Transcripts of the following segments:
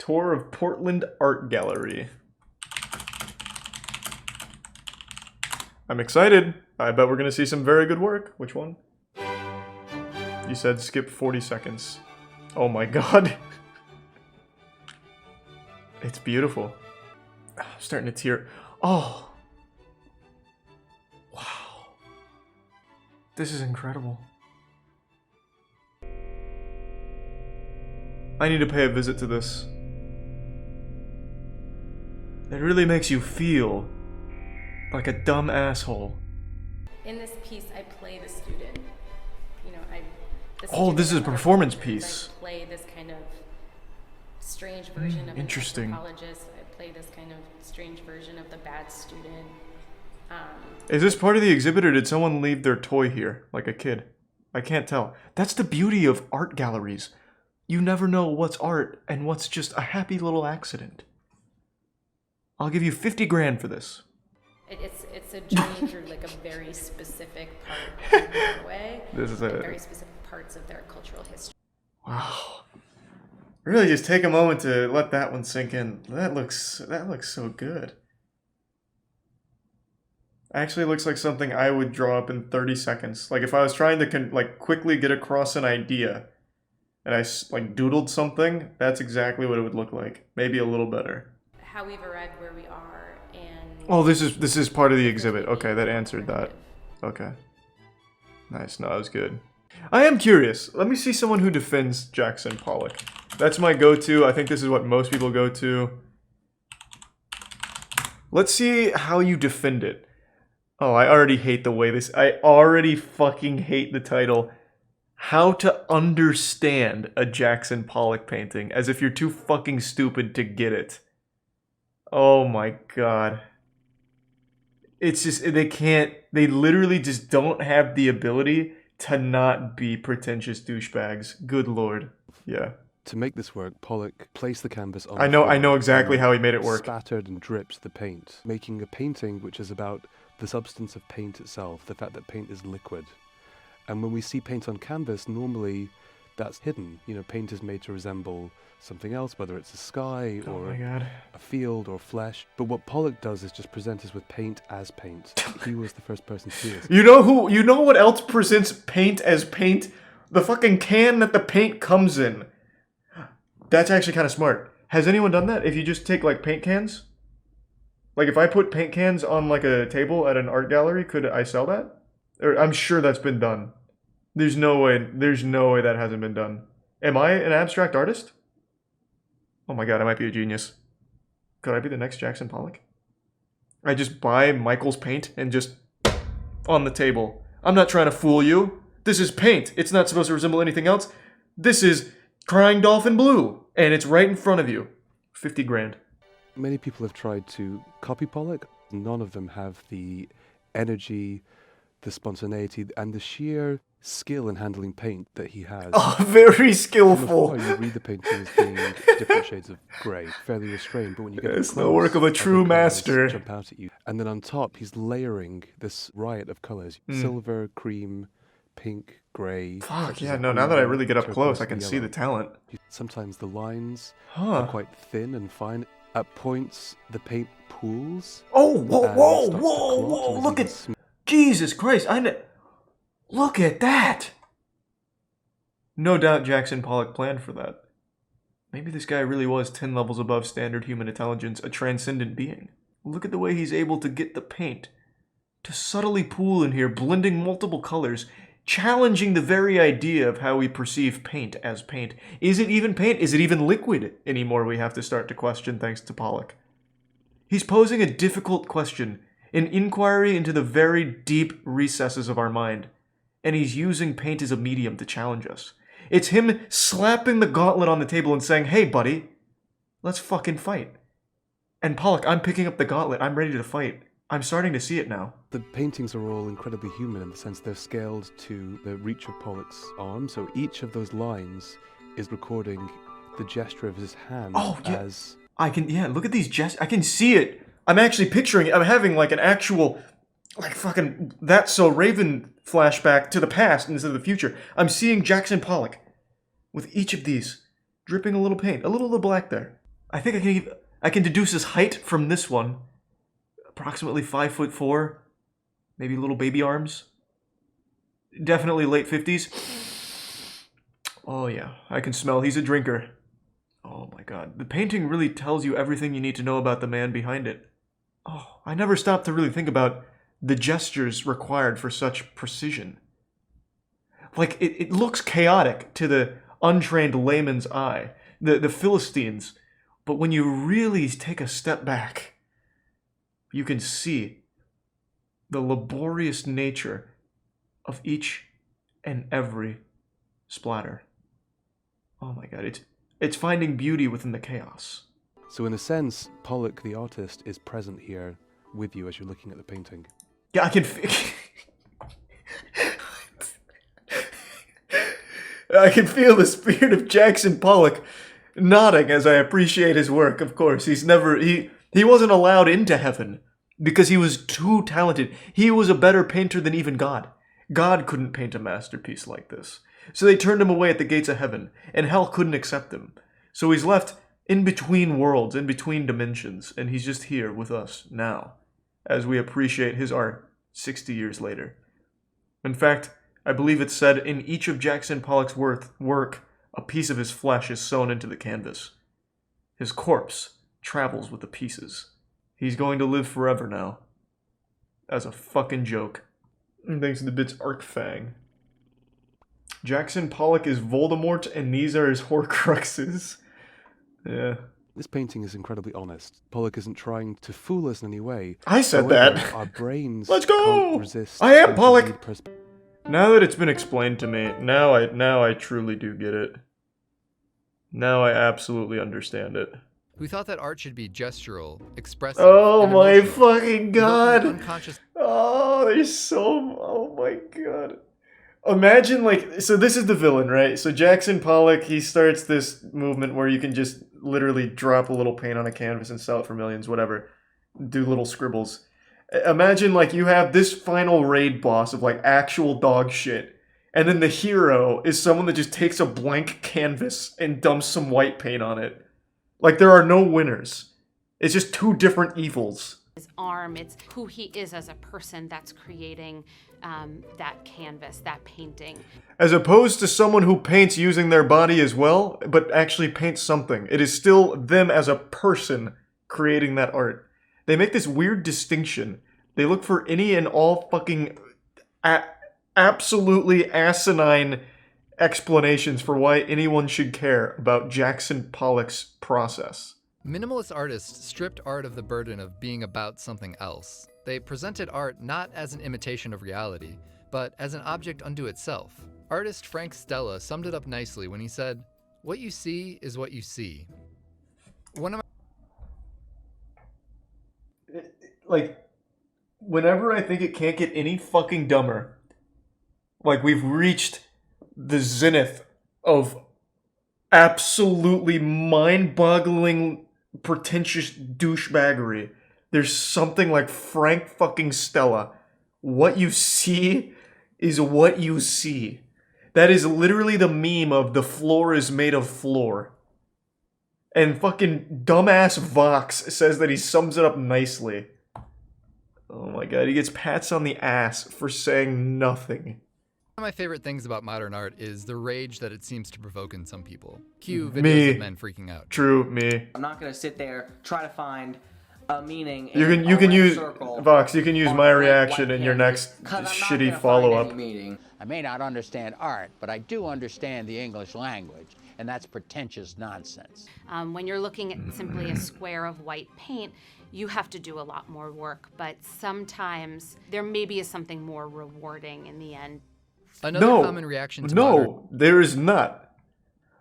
Tour of Portland Art Gallery. I'm excited. I bet we're gonna see some very good work. Which one? You said skip 40 seconds. Oh my god. It's beautiful. I'm starting to tear. Oh. Wow. This is incredible. I need to pay a visit to this. It really makes you feel like a dumb asshole. In this piece, I play the student. You know, oh, this is a performance piece. I play this kind of strange version of an anthropologist. I play this kind of strange version of the bad student. Is this part of the exhibit, or did someone leave their toy here, like a kid? I can't tell. That's the beauty of art galleries. You never know what's art and what's just a happy little accident. I'll give you 50 grand for this. It's a journey through like a very specific part of Norway. This is very specific parts of their cultural history. Wow. Really just take a moment to let that one sink in. That looks so good. Actually looks like something I would draw up in 30 seconds. Like if I was trying to quickly get across an idea and I like doodled something, that's exactly what it would look like. Maybe a little better. How we've arrived where we are, and oh, this is part of the exhibit. Okay, that answered that. Okay. Nice. No, that was good. I am curious. Let me see someone who defends Jackson Pollock. That's my go-to. I think this is what most people go to. Let's see how you defend it. Oh, I already hate the way this... I already fucking hate the title. How to understand a Jackson Pollock painting. As if you're too fucking stupid to get it. Oh my god. It's just... They literally just don't have the ability to not be pretentious douchebags. Good lord. Yeah. To make this work, Pollock placed the canvas on I know exactly how he made it work. Spattered and dripped the paint, making a painting which is about the substance of paint itself, the fact that paint is liquid. And when we see paint on canvas, normally that's hidden. You know, paint is made to resemble something else, whether it's a sky or a field or flesh. But what Pollock does is just present us with paint as paint. He was the first person to do this. You know what else presents paint as paint? The fucking can that the paint comes in. That's actually kind of smart. Has anyone done that? If you just take like paint cans? Like if I put paint cans on like a table at an art gallery, could I sell that? Or I'm sure that's been done. There's no way that hasn't been done. Am I an abstract artist? Oh my god, I might be a genius. Could I be the next Jackson Pollock? I just buy Michael's paint and just on the table. I'm not trying to fool you. This is paint. It's not supposed to resemble anything else. This is Crying Dolphin Blue. And it's right in front of you. 50 grand. Many people have tried to copy Pollock. None of them have the energy, the spontaneity, and the sheer skill in handling paint that he has. Oh, very skillful. You read the painting as being different shades of grey, fairly restrained, but when you get it's close, the work of a true master. Jump out at you. And then on top, he's layering this riot of colours. Silver, cream, pink, grey. Fuck, yeah, no, now that I really get up close, I can see the talent. Sometimes the lines are quite thin and fine. At points, the paint pools. Oh, whoa, look at... Jesus Christ, look at that! No doubt Jackson Pollock planned for that. Maybe this guy really was 10 levels above standard human intelligence, a transcendent being. Look at the way he's able to get the paint to subtly pool in here, blending multiple colors, challenging the very idea of how we perceive paint as paint. Is it even paint? Is it even liquid anymore? We have to start to question thanks to Pollock. He's posing a difficult question, an inquiry into the very deep recesses of our mind, and he's using paint as a medium to challenge us. It's him slapping the gauntlet on the table and saying, hey buddy, let's fucking fight. And Pollock, I'm picking up the gauntlet, I'm ready to fight. I'm starting to see it now. The paintings are all incredibly human in the sense they're scaled to the reach of Pollock's arm, so each of those lines is recording the gesture of his hand as... I can, look at these gestures. I can see it. I'm actually picturing it. I'm having like an actual, like fucking That's So Raven flashback to the past instead of the future. I'm seeing Jackson Pollock with each of these dripping a little paint, a little of the black there. I think I can deduce his height from this one. Approximately 5'4", maybe little baby arms. Definitely late 50s. Oh yeah, I can smell he's a drinker. Oh my god, the painting really tells you everything you need to know about the man behind it. Oh, I never stopped to really think about the gestures required for such precision. Like, it looks chaotic to the untrained layman's eye, the Philistines, but when you really take a step back, you can see the laborious nature of each and every splatter. Oh my god, it's finding beauty within the chaos. So in a sense, Pollock, the artist, is present here with you as you're looking at the painting. Yeah, I can feel the spirit of Jackson Pollock nodding as I appreciate his work. Of course, he wasn't allowed into heaven because he was too talented. He was a better painter than even God. God couldn't paint a masterpiece like this. So they turned him away at the gates of heaven, and hell couldn't accept him. So he's left in between worlds, in between dimensions, and he's just here with us now, as we appreciate his art 60 years later. In fact, I believe it's said in each of Jackson Pollock's work, a piece of his flesh is sewn into the canvas. His corpse travels with the pieces. He's going to live forever now. As a fucking joke. Thanks to the bits Arcfang. Jackson Pollock is Voldemort and these are his Horcruxes. Yeah. This painting is incredibly honest. Pollock isn't trying to fool us in any way. I said However, that. Our brains Let's go! can't resist. I am Pollock! Now that it's been explained to me, now I truly do get it. Now I absolutely understand it. Who thought that art should be gestural, expressive, Oh and my emotional. fucking god! Unconscious. Oh, oh my god. Imagine, like, so this is the villain, right? So Jackson Pollock, he starts this movement where you can just literally drop a little paint on a canvas and sell it for millions, whatever. Do little scribbles. Imagine, like, you have this final raid boss of, like, actual dog shit. And then the hero is someone that just takes a blank canvas and dumps some white paint on it. Like, there are no winners. It's just two different evils. His arm, it's who he is as a person that's creating that canvas, that painting. As opposed to someone who paints using their body as well, but actually paints something. It is still them as a person creating that art. They make this weird distinction. They look for any and all fucking absolutely asinine explanations for why anyone should care about Jackson Pollock's process. Minimalist artists stripped art of the burden of being about something else. They presented art not as an imitation of reality, but as an object unto itself. Artist Frank Stella summed it up nicely when he said, "What you see is what you see." One of my Like, whenever I think it can't get any fucking dumber, like we've reached the zenith of absolutely mind-boggling, pretentious douchebaggery, there's something like Frank fucking Stella. What you see is what you see. That is literally the meme of the floor is made of floor. And fucking dumbass Vox says that he sums it up nicely. Oh my god, he gets pats on the ass for saying nothing. One of my favorite things about modern art is the rage that it seems to provoke in some people. Cue videos of men freaking out. True, me. I'm not gonna sit there, try to find a meaning You in can a use circle Vox, you can use on my a blank reaction white in your canvas, next 'cause I'm not shitty gonna follow-up. find any meaning. I may not understand art, but I do understand the English language, and that's pretentious nonsense. When you're looking at simply a square of white paint, you have to do a lot more work, but sometimes there maybe is something more rewarding in the end. Another common reaction to modern... there is not.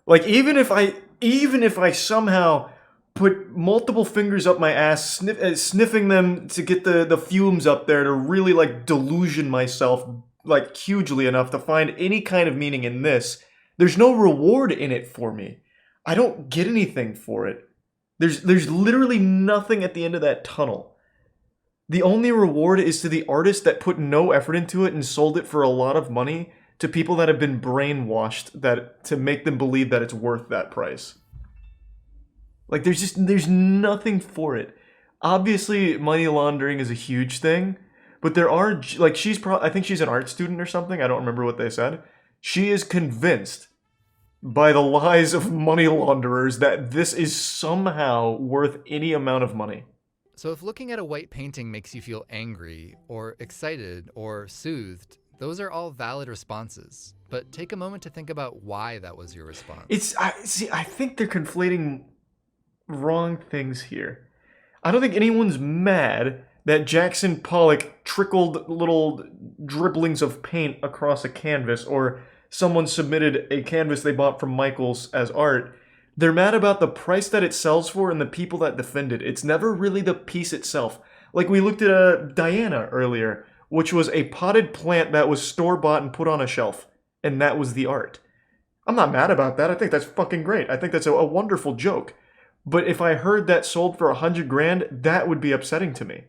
Like, even if I somehow put multiple fingers up my ass, sniffing them to get the fumes up there to really, like, delusion myself, like, hugely enough to find any kind of meaning in this, there's no reward in it for me. I don't get anything for it. There's literally nothing at the end of that tunnel. The only reward is to the artist that put no effort into it and sold it for a lot of money to people that have been brainwashed to make them believe that it's worth that price. Like, there's nothing for it. Obviously, money laundering is a huge thing, but there are, like, I think she's an art student or something. I don't remember what they said. She is convinced by the lies of money launderers that this is somehow worth any amount of money. So if looking at a white painting makes you feel angry, or excited, or soothed, those are all valid responses. But take a moment to think about why that was your response. I think they're conflating wrong things here. I don't think anyone's mad that Jackson Pollock trickled little dribblings of paint across a canvas, or someone submitted a canvas they bought from Michaels as art. They're mad about the price that it sells for and the people that defend it. It's never really the piece itself. Like, we looked at Diana earlier, which was a potted plant that was store-bought and put on a shelf. And that was the art. I'm not mad about that. I think that's fucking great. I think that's a wonderful joke. But if I heard that sold for $100,000, that would be upsetting to me.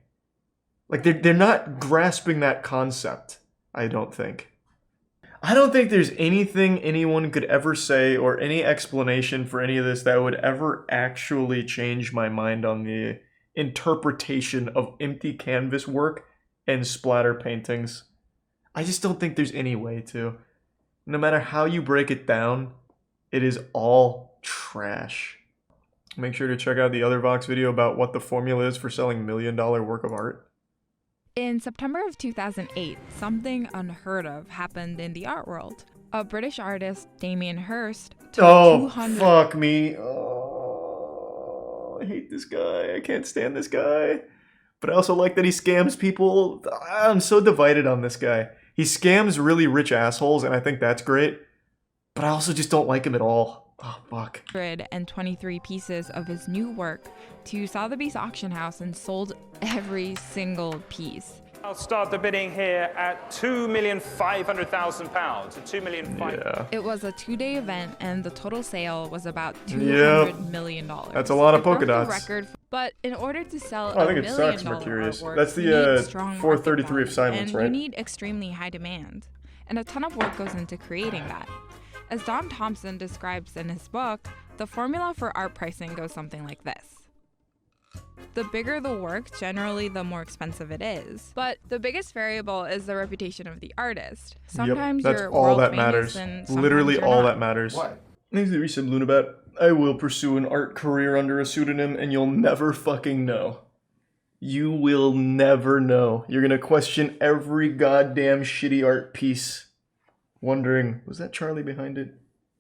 Like, they're not grasping that concept, I don't think. I don't think there's anything anyone could ever say or any explanation for any of this that would ever actually change my mind on the interpretation of empty canvas work and splatter paintings. I just don't think there's any way to. No matter how you break it down, it is all trash. Make sure to check out the other Vox video about what the formula is for selling $1 million work of art. In September of 2008, something unheard of happened in the art world. A British artist, Damien Hirst, took Oh, 200... fuck me. Oh, I hate this guy. I can't stand this guy. But I also like that he scams people. I'm so divided on this guy. He scams really rich assholes, and I think that's great. But I also just don't like him at all. Oh, fuck. 123 pieces of his new work to Sotheby's auction house and sold every single piece. I'll start the bidding here at £2,500,000. Yeah. It was a 2-day event, and the total sale was about $200 million. That's a lot of It broke polka the dots. record, but in order to sell I $1 think it million sucks, Mercurius. artwork, That's the, you need strong 433 market of Simons, value, right? and you need extremely high demand. And a ton of work goes into creating that. As Don Thompson describes in his book, the formula for art pricing goes something like this. The bigger the work, generally the more expensive it is. But the biggest variable is the reputation of the artist. Sometimes Yep, that's you're all world that famous matters. and sometimes Literally you're all not. that matters. What? Thanks to Resub Lunabat. I will pursue an art career under a pseudonym, and you'll never fucking know. You will never know. You're gonna question every goddamn shitty art piece, wondering, was that Charlie behind it?